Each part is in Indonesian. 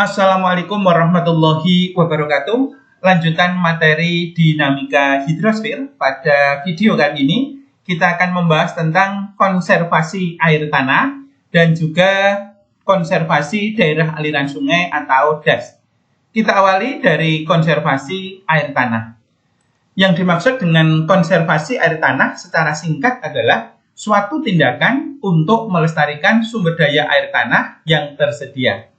Assalamualaikum warahmatullahi wabarakatuh. Lanjutan materi dinamika hidrosfer. Pada video kali ini kita akan membahas tentang konservasi air tanah dan juga konservasi daerah aliran sungai atau DAS. Kita awali dari konservasi air tanah. Yang dimaksud dengan konservasi air tanah secara singkat adalah suatu tindakan untuk melestarikan sumber daya air tanah yang tersedia.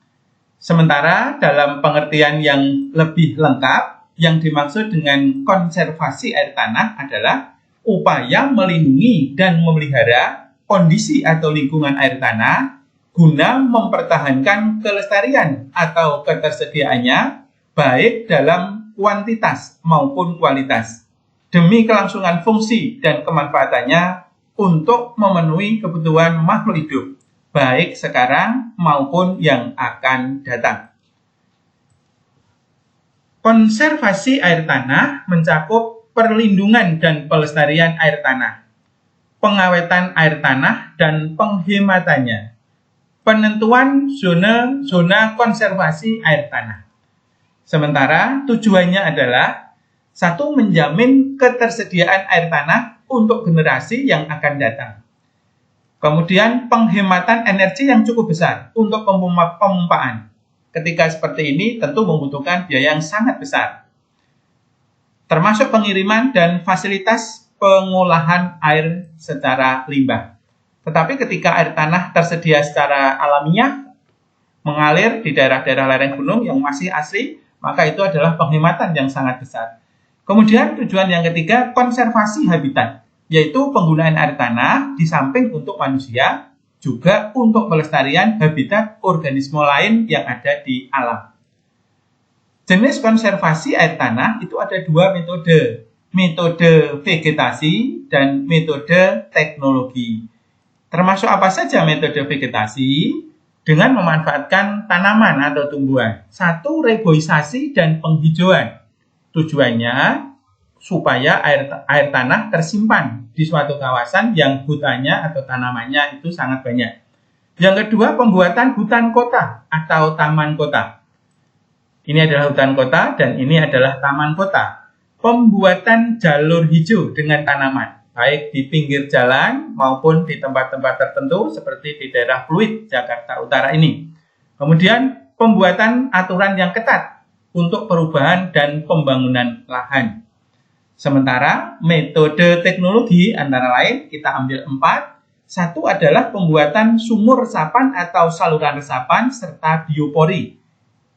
Sementara dalam pengertian yang lebih lengkap, yang dimaksud dengan konservasi air tanah adalah upaya melindungi dan memelihara kondisi atau lingkungan air tanah guna mempertahankan kelestarian atau ketersediaannya baik dalam kuantitas maupun kualitas demi kelangsungan fungsi dan kemanfaatannya untuk memenuhi kebutuhan makhluk hidup baik sekarang maupun yang akan datang. Konservasi air tanah mencakup perlindungan dan pelestarian air tanah, pengawetan air tanah dan penghematannya, penentuan zona konservasi air tanah. Sementara tujuannya adalah satu, menjamin ketersediaan air tanah untuk generasi yang akan datang. Kemudian penghematan energi yang cukup besar untuk pemumpaan. Ketika seperti ini tentu membutuhkan biaya yang sangat besar. Termasuk pengiriman dan fasilitas pengolahan air secara limbah. Tetapi ketika air tanah tersedia secara alamiah, mengalir di daerah-daerah lereng gunung yang masih asli, maka itu adalah penghematan yang sangat besar. Kemudian tujuan yang ketiga, konservasi habitat, yaitu penggunaan air tanah di samping untuk manusia, juga untuk pelestarian habitat organisme lain yang ada di alam. Jenis konservasi air tanah itu ada dua metode, metode vegetasi dan metode teknologi. Termasuk apa saja metode vegetasi? Dengan memanfaatkan tanaman atau tumbuhan. Satu, reboisasi dan penghijauan. Tujuannya supaya air tanah tersimpan di suatu kawasan yang hutannya atau tanamannya itu sangat banyak. Yang kedua, pembuatan hutan kota atau taman kota. Ini adalah hutan kota dan ini adalah taman kota. Pembuatan jalur hijau dengan tanaman, baik di pinggir jalan maupun di tempat-tempat tertentu seperti di daerah Pluit, Jakarta Utara ini. Kemudian, pembuatan aturan yang ketat untuk perubahan dan pembangunan lahan. Sementara metode teknologi antara lain kita ambil 4. Satu adalah pembuatan sumur resapan atau saluran resapan serta biopori.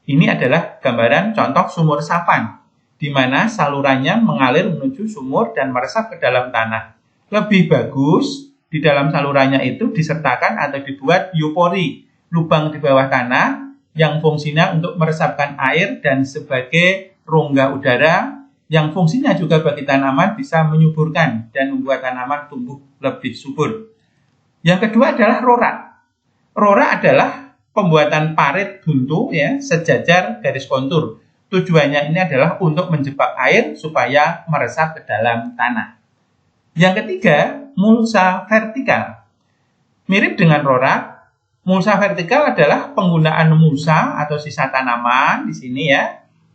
Ini adalah gambaran contoh sumur resapan, di mana salurannya mengalir menuju sumur dan meresap ke dalam tanah. Lebih bagus, di dalam salurannya itu disertakan atau dibuat biopori, lubang di bawah tanah yang fungsinya untuk meresapkan air dan sebagai rongga udara, yang fungsinya juga bagi tanaman bisa menyuburkan dan membuat tanaman tumbuh lebih subur. Yang kedua adalah rorak. Rorak adalah pembuatan parit buntu sejajar garis kontur. Tujuannya ini adalah untuk menjebak air supaya meresap ke dalam tanah. Yang ketiga, mulsa vertikal. Mirip dengan rorak, mulsa vertikal adalah penggunaan mulsa atau sisa tanaman di sini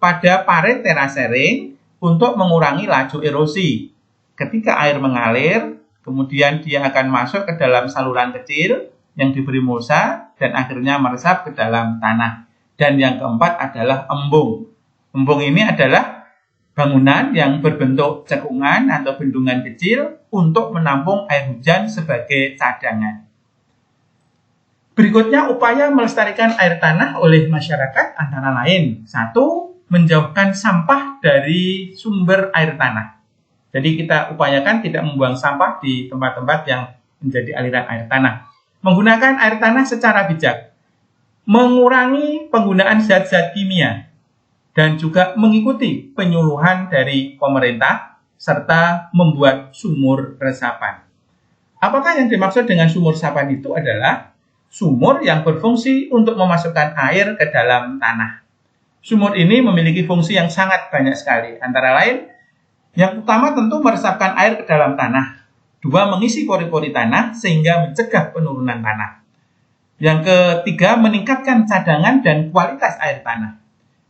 pada parit terasering untuk mengurangi laju erosi. Ketika air mengalir, kemudian dia akan masuk ke dalam saluran kecil yang diberi mulsa dan akhirnya meresap ke dalam tanah. Dan yang keempat adalah embung. Embung ini adalah bangunan yang berbentuk cekungan atau bendungan kecil untuk menampung air hujan sebagai cadangan. Berikutnya, upaya melestarikan air tanah oleh masyarakat antara lain. 1. Menjauhkan sampah dari sumber air tanah. Jadi kita upayakan tidak membuang sampah di tempat-tempat yang menjadi aliran air tanah. Menggunakan air tanah secara bijak. Mengurangi penggunaan zat-zat kimia. Dan juga mengikuti penyuluhan dari pemerintah serta membuat sumur resapan. Apakah yang dimaksud dengan sumur resapan itu adalah sumur yang berfungsi untuk memasukkan air ke dalam tanah. Sumur ini memiliki fungsi yang sangat banyak sekali. Antara lain, yang utama tentu meresapkan air ke dalam tanah. 2. Mengisi pori-pori tanah sehingga mencegah penurunan tanah. Yang ketiga, meningkatkan cadangan dan kualitas air tanah.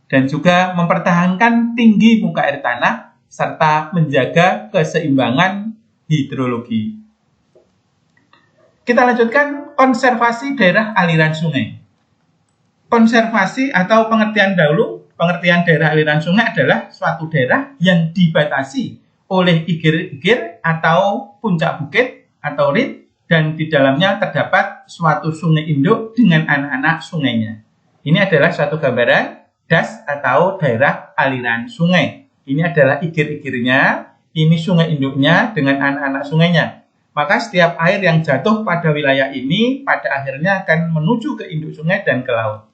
Dan juga mempertahankan tinggi muka air tanah serta menjaga keseimbangan hidrologi. Kita lanjutkan konservasi daerah aliran sungai. Konservasi atau pengertian dahulu, pengertian daerah aliran sungai adalah suatu daerah yang dibatasi oleh igir-igir atau puncak bukit atau rit, dan di dalamnya terdapat suatu sungai induk dengan anak-anak sungainya. Ini adalah suatu gambaran das atau daerah aliran sungai. Ini adalah igir-igirnya, ini sungai induknya dengan anak-anak sungainya. Maka setiap air yang jatuh pada wilayah ini pada akhirnya akan menuju ke induk sungai dan ke laut.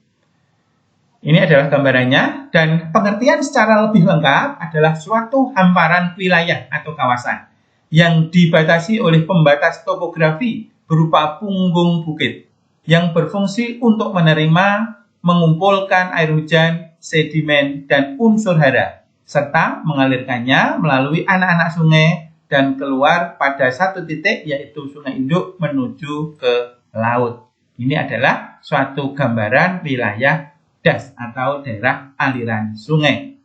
Ini adalah gambarannya, dan pengertian secara lebih lengkap adalah suatu hamparan wilayah atau kawasan yang dibatasi oleh pembatas topografi berupa punggung bukit yang berfungsi untuk menerima, mengumpulkan air hujan, sedimen, dan unsur hara, serta mengalirkannya melalui anak-anak sungai dan keluar pada satu titik, yaitu sungai induk menuju ke laut. Ini adalah suatu gambaran wilayah das atau daerah aliran sungai.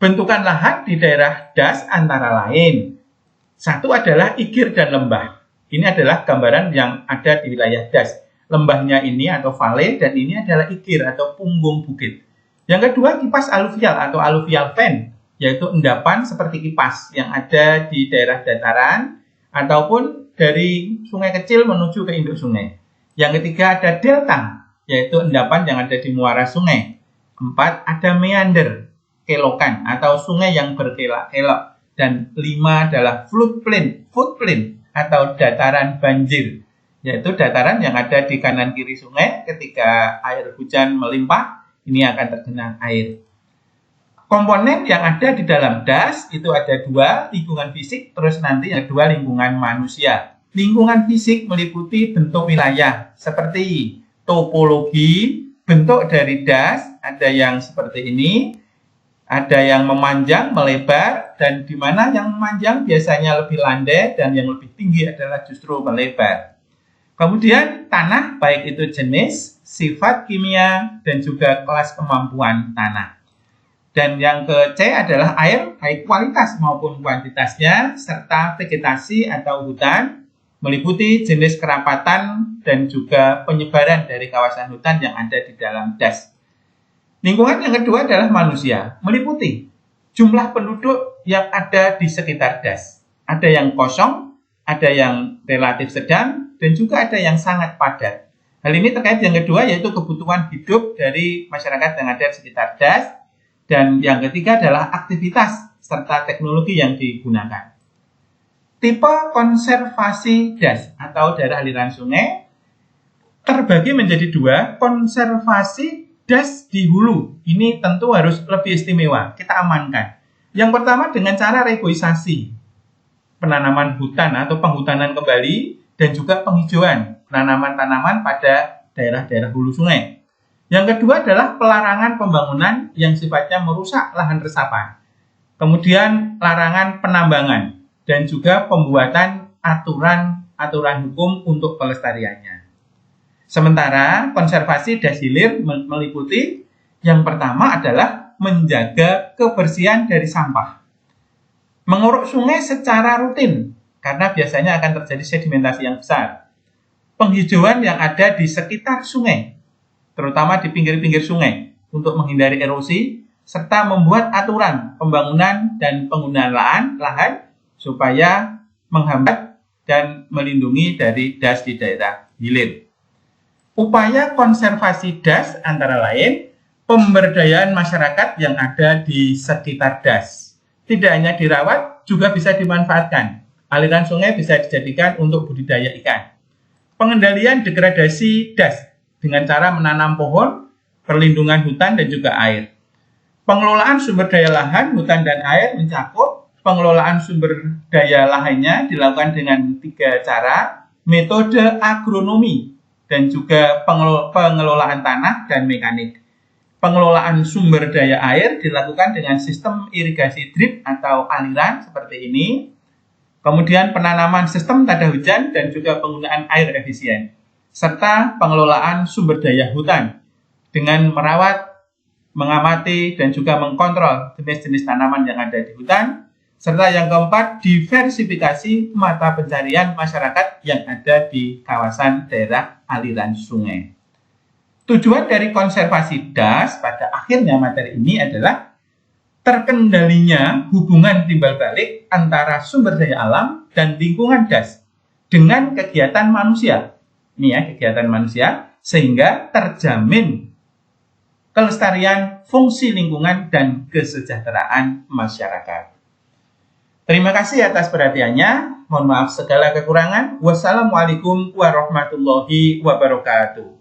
Bentukan lahan di daerah das antara lain, satu adalah igir dan lembah. Ini adalah gambaran yang ada di wilayah das. Lembahnya ini atau vale, dan ini adalah igir atau punggung bukit. Yang kedua, kipas aluvial atau aluvial fan, yaitu endapan seperti kipas yang ada di daerah dataran ataupun dari sungai kecil menuju ke induk sungai. Yang ketiga, ada delta, yaitu endapan yang ada di muara sungai. 4, ada meander, kelokan atau sungai yang berkelok-kelok. Dan 5 adalah floodplain atau dataran banjir, yaitu dataran yang ada di kanan kiri sungai. Ketika air hujan melimpah, ini akan tergenang air. Komponen yang ada di dalam das itu ada 2, lingkungan fisik, terus nanti yang kedua lingkungan manusia. Lingkungan fisik meliputi bentuk wilayah seperti topologi, bentuk dari das, ada yang seperti ini, ada yang memanjang, melebar, dan di mana yang memanjang biasanya lebih landai dan yang lebih tinggi adalah justru melebar. Kemudian tanah, baik itu jenis, sifat kimia, dan juga kelas kemampuan tanah. Dan yang ke C adalah air, baik kualitas maupun kuantitasnya, serta vegetasi atau hutan, meliputi jenis kerapatan dan juga penyebaran dari kawasan hutan yang ada di dalam das. Lingkungan yang kedua adalah manusia, meliputi jumlah penduduk yang ada di sekitar das. Ada yang kosong, ada yang relatif sedang, dan juga ada yang sangat padat. Hal ini terkait yang kedua, yaitu kebutuhan hidup dari masyarakat yang ada di sekitar das. Dan yang ketiga adalah aktivitas serta teknologi yang digunakan. Tipe konservasi das atau daerah aliran sungai terbagi menjadi 2, konservasi das di hulu. Ini tentu harus lebih istimewa, kita amankan. Yang pertama dengan cara reboisasi, penanaman hutan atau penghutanan kembali, dan juga penghijauan, penanaman tanaman pada daerah-daerah hulu sungai. Yang kedua adalah pelarangan pembangunan yang sifatnya merusak lahan resapan. Kemudian larangan penambangan, dan juga pembuatan aturan hukum untuk pelestariannya. Sementara konservasi das hilir meliputi yang pertama adalah menjaga kebersihan dari sampah. Menguruk sungai secara rutin, karena biasanya akan terjadi sedimentasi yang besar. Penghijauan yang ada di sekitar sungai, terutama di pinggir-pinggir sungai, untuk menghindari erosi, serta membuat aturan pembangunan dan penggunaan lahan supaya menghambat dan melindungi dari das di daerah hilir. Upaya konservasi das antara lain pemberdayaan masyarakat yang ada di sekitar das. Tidak hanya dirawat, juga bisa dimanfaatkan. Aliran sungai bisa dijadikan untuk budidaya ikan. Pengendalian degradasi das dengan cara menanam pohon, perlindungan hutan dan juga air. Pengelolaan sumber daya lahan, hutan dan air mencakup pengelolaan sumber daya lahannya dilakukan dengan 3 cara, metode agronomi, dan juga pengelolaan tanah dan mekanik. Pengelolaan sumber daya air dilakukan dengan sistem irigasi drip atau aliran seperti ini. Kemudian penanaman sistem tada hujan dan juga penggunaan air efisien. serta pengelolaan sumber daya hutan dengan merawat, mengamati, dan juga mengkontrol jenis-jenis tanaman yang ada di hutan. Serta yang keempat, diversifikasi mata pencarian masyarakat yang ada di kawasan daerah aliran sungai. Tujuan dari konservasi das pada akhirnya materi ini adalah terkendalinya hubungan timbal balik antara sumber daya alam dan lingkungan das dengan kegiatan manusia. Ini ya, kegiatan manusia, sehingga terjamin kelestarian fungsi lingkungan dan kesejahteraan masyarakat. Terima kasih atas perhatiannya. Mohon maaf segala kekurangan. Wassalamualaikum warahmatullahi wabarakatuh.